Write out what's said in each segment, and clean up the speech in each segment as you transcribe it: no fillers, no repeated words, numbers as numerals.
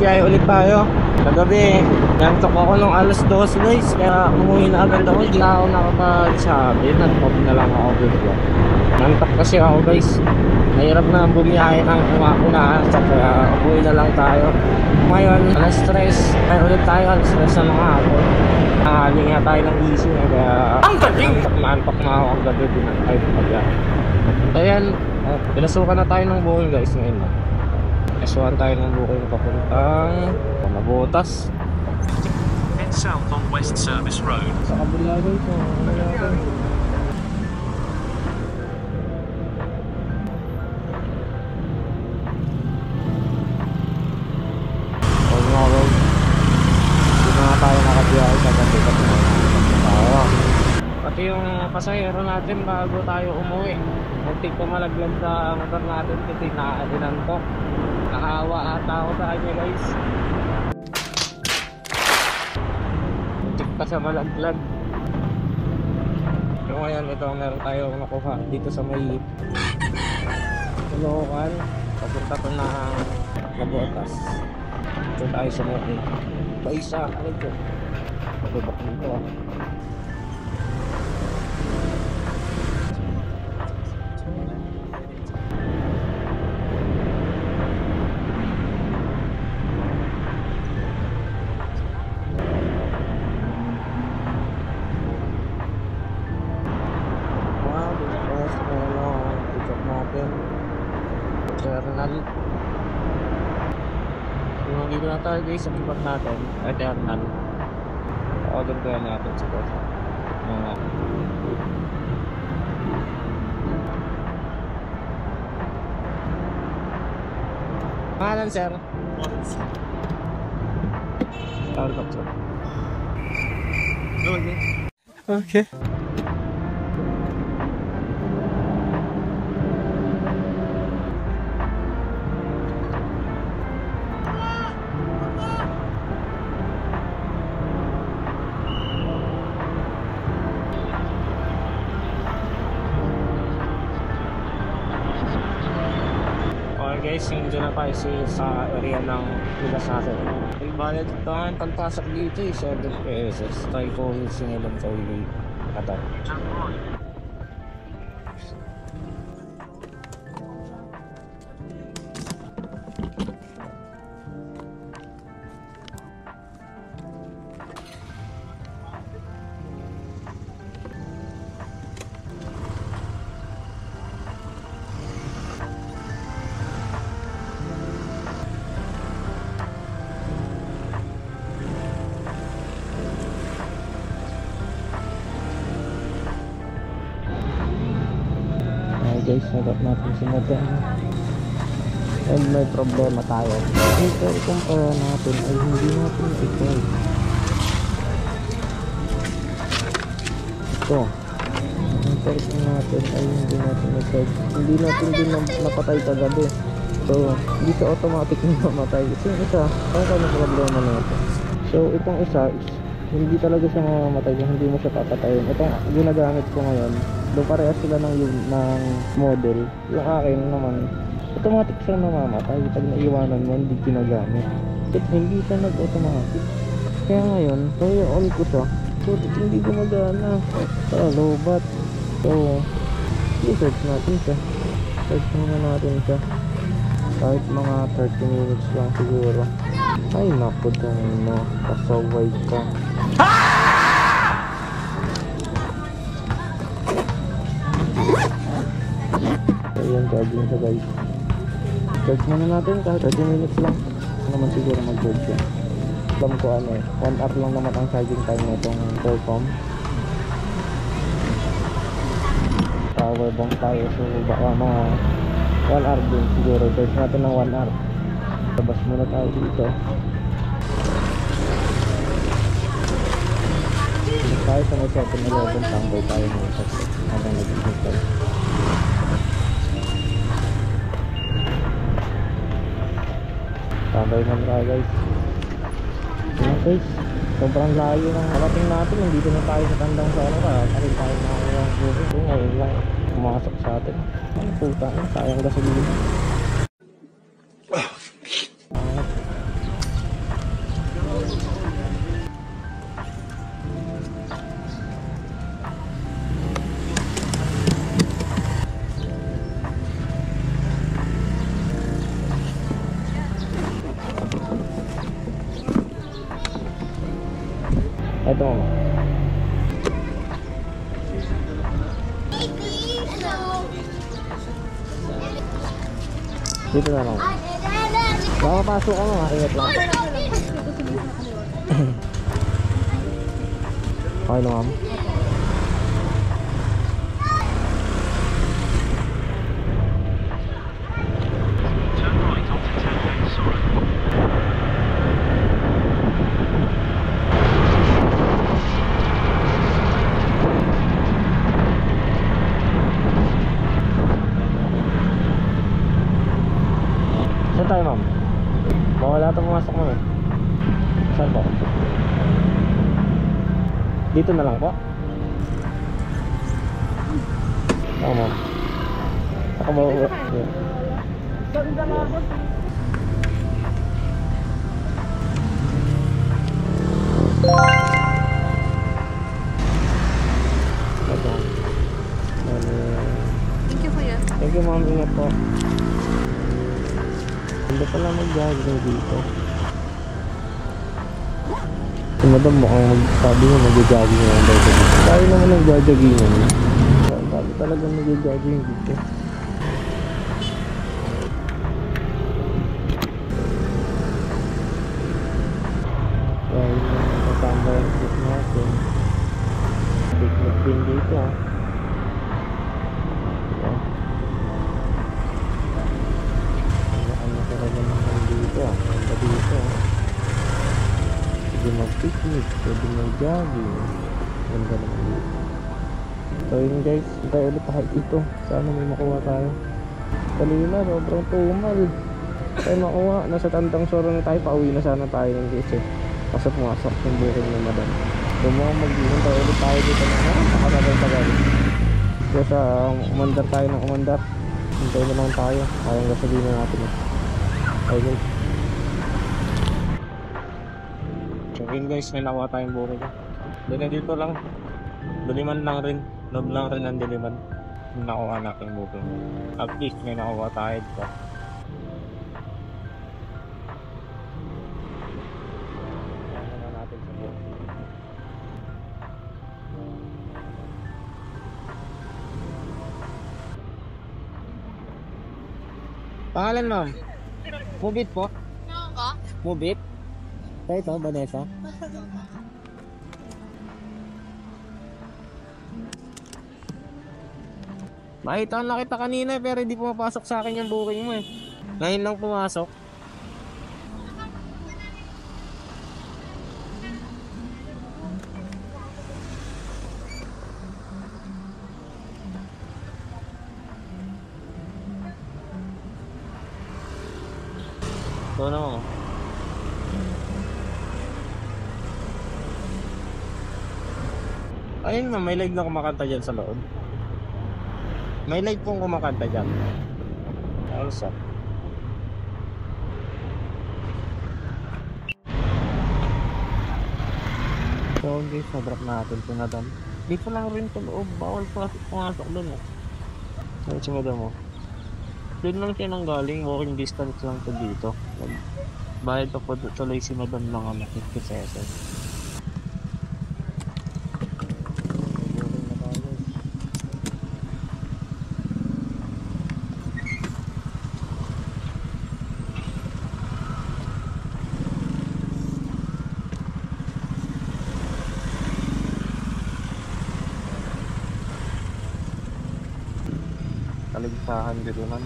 biyahe ulit tayo. Kagabi, nantok ako nung alas 2 guys. Kaya umuwi na agad ako. Hindi ako nakapagsabi. Nagpop na lang ako bigla. Nantok kasi ako guys. Mahirap na bumiyahe ng umakunahan. Kaya umuwi na lang tayo. Ngayon, alas 3. Kaya ulit tayo alas 3 na mga hapon. Nakahaling nga tayo ng gising. Kaya mantok na ako kagabi. Ay, pagya. Ayan, pinasukan na tayo ng booking guys ngayon na. S1 tayo ng booking papuntang Mabotas. Head south on West Service Road. Sa kabila guys, ano natin? Huwag nga guys. Hindi na tayo nakabiyahe sa gabi kasi tayo. Pati yung pasahero natin bago tayo umuwi. Muntik ko malaglag sa motor natin kasi nakaalinantok. Nakaawa ata ako sa kanya guys. Muntik pa sa malaglag. So ngayon ito meron tayo nakuha dito sa may Caloocan. Papunta to na Mabotas. Ito tayo sa mga paisa. Ano ito? Pababak nito ah. Terminal. Yung dito na tayo guys sa pipat natin ay terminal. Order ko yan natin sa boss. Pangalan sir? Okay. Guys, hindi na tayo sa area ng Pilasasa. Ay, bayad ito ang pagpasok dito eh, 7 pesos. Try ko sinilang sa uwi. Ata. Guys, nagap natin si Modern and may problema tayo. Ito ikumpara natin ay hindi natin ito. Ito ikumpara natin ay hindi natin ito. Hindi natin din napatay kagabi. So hindi siya automatic na mamatay. Ito yung isa, ano ka ng problema natin. So itong isa is hindi talaga siya mamamatay kung hindi mo siya papatayin. Itong ginagamit ko ngayon, doon parehas sila ng model. Yung akin naman automatic siya mamamatay pag naiwanan mo, hindi ginagamit. But hindi siya nag-automatic. Kaya ngayon, so on ko siya, so hindi gumagana sa lobat. So i-search natin siya. Search muna natin siya kahit mga 30 minutes lang siguro. Ay naku dun, no, kasaway ka. Ayan, charging siya guys. Charge muna natin kahit 30 minutes lang. Naman siguro mag-charge siya. Alam ko ano eh, 1 hour lang naman ang charging time na itong Telcom. Power bank tayo, so baka mga 1 hour din siguro. Charge natin ng 1 hour. Labas muna tayo dito. Tayo sa may 7-Eleven, tambay tayo ng sasakit habang nag-isip tayo. Tambay na mga guys. Ayan guys, sobrang layo ng harating natin. Nandito na tayo sa tandang sa ano, kaya pa rin tayo nakakuha ng buhay ko. Ngayon lang pumasok sa atin. Ano puta, sayang gasolina. Ito mama. Dito na lang. Baka pasok ka mga, ingat lang. Okay na ma'am. Turn right onto Tanggang Sorrow. Saan tayo ma'am? Baka wala itong pumasok mo eh. Saan po? Dito na lang po? Oo ma'am. Ako ba? Yeah. Thank you, kuya. Thank you ma'am, ingat po. Hindi pala mag-jogging dito. Si madam mukhang sabi niya mag-jogging naman daw dito. Tayo naman nag-jogging naman. Sabi talaga mag-jogging dito. Dahil kasama yung trip natin. Picnic din dito ah. Diba? Ano talaga naman dito ah. Ganda dito ah. Pwede mag-picnic, pwede mag-jogging. Ganda naman dito. So yun guys, tayo ulit kahit ito. Sana may makuha tayo. Kanina, sobrang tumal. Tayo makuha, nasa Tandang Soro na tayo. Pauwi na sana tayo ng kasi kasi pumasok yung booking ng madam. So mukhang mag-iintay ulit tayo dito na nakatagal-tagal. So sa umandar tayo ng umandar. Hintay na lang tayo. Kayang gasolina natin eh. Okay guys. So yun guys, may nakuha tayong booking. Doon dito lang. Diliman lang rin. Loob lang rin ang diliman. Yung nakuha natin booking. At least may nakuha tayo dito. Pangalan ma'am? Mubit po? Ako? Mubit? Tayo ito, Vanessa? Makita na kita kanina pero hindi pumapasok sa akin yung booking mo eh. Ngayon lang pumasok. Ito na mo. Ayun na, may live na kumakanta dyan sa loob. May live pong kumakanta dyan. Ayos ah. So guys, na-drop natin ito na doon. Dito lang rin sa loob. Bawal pumasok doon eh. Ayun si madam mo. Doon lang siya nang galing. Walking distance lang to dito. Bayad pa po tuloy si madam lang ang 50 pesos. Kaligsahan dito naman.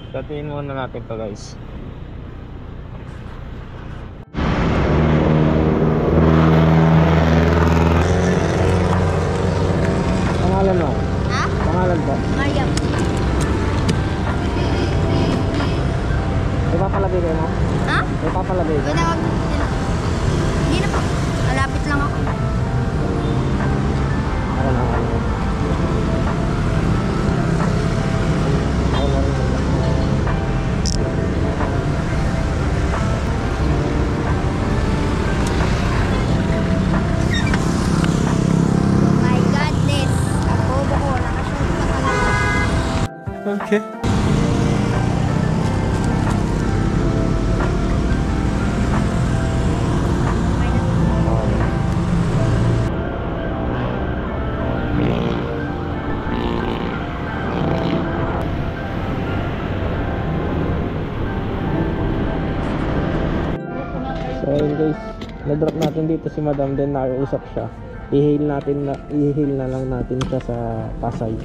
Tatiin muna natin to guys. Pangalan mo? Ha? Pangalan ba? Mariam. Ipapalagay kayo mo? Ha? Ipapalagay Huwag ka? na, huwag na. Hindi na po. Malapit lang ako. Ako na. My goodness. Ako ba ko? Nakashoot pa talaga. ayun guys, na-drop natin dito si madam, then nakiusap siya. I-hail na lang natin siya sa Pasay.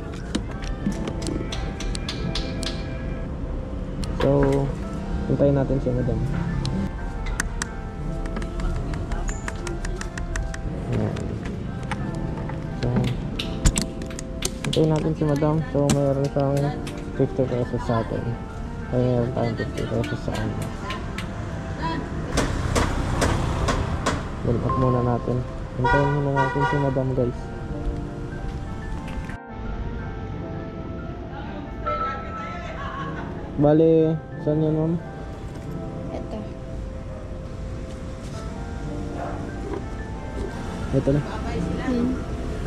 So hintayin natin si madam. Ayan. So hintayin natin si madam. So mayroon siyang 50 pesos sa atin, ay mayroon tayong 50 pesos sa kanya. Fill up muna natin. Hintayin muna natin si madam guys. Bale, saan yun ma'am? Ito. Ito na.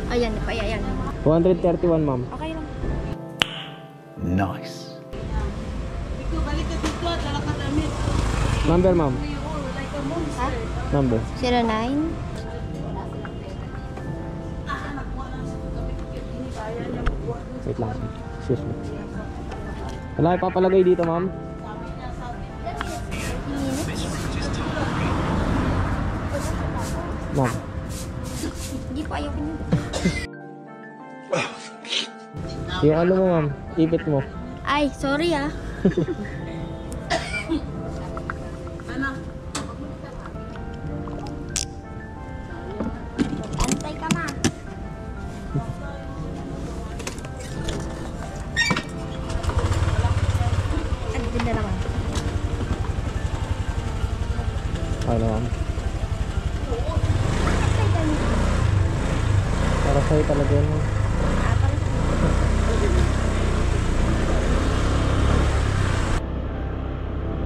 Ayan, ayan. 231 ma'am. Okay lang. Nice. Number ma'am. Ha? Number. 09. Wait lang. Excuse me. Wala ipapalagay dito ma'am? This route is toll free. Ma'am. Hindi ko ayaw niyo. Yung ano mo ma'am? Ipit mo. Ay, sorry ah. Antay ka ma. Ano din na naman? Ano ma'am? Antay ka nito. Para sa'yo talaga yun ma'am.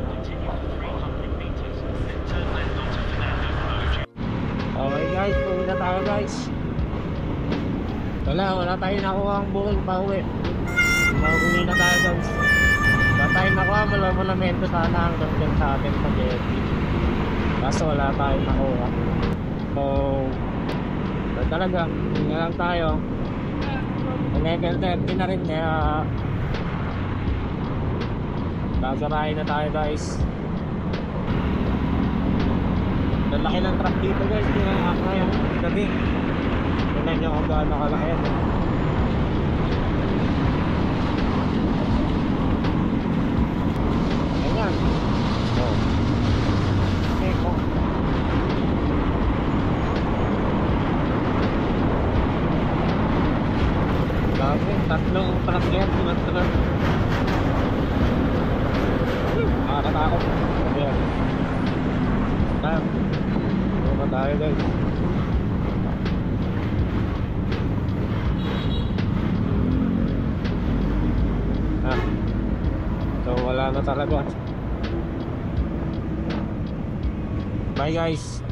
Continue for 300 meters, then turn left onto Fernando Road. Okay guys, pauwi na tayo guys. Wala tayo nakuha ang bukol pa uwi. Mauwi na tayo guys. Wala tayo nakuha, monumento sana hanggang dyan sa atin sa Jetty. Kaso wala tayo nakuha. So talaga, hindi lang tayo. Level 30 na rin, kaya sasarahin na tayo guys. Lalaki ng truck dito guys, hindi na ako yung gabi. Tignan nyo kung gaano kalaki yan. Ayan. Oh. Okay po. Dami, tatlong truck yan, sunod-sunod. Nakakatakot. Ayan. Ayan. Ano tayo guys? So wala na talaga. Bye guys.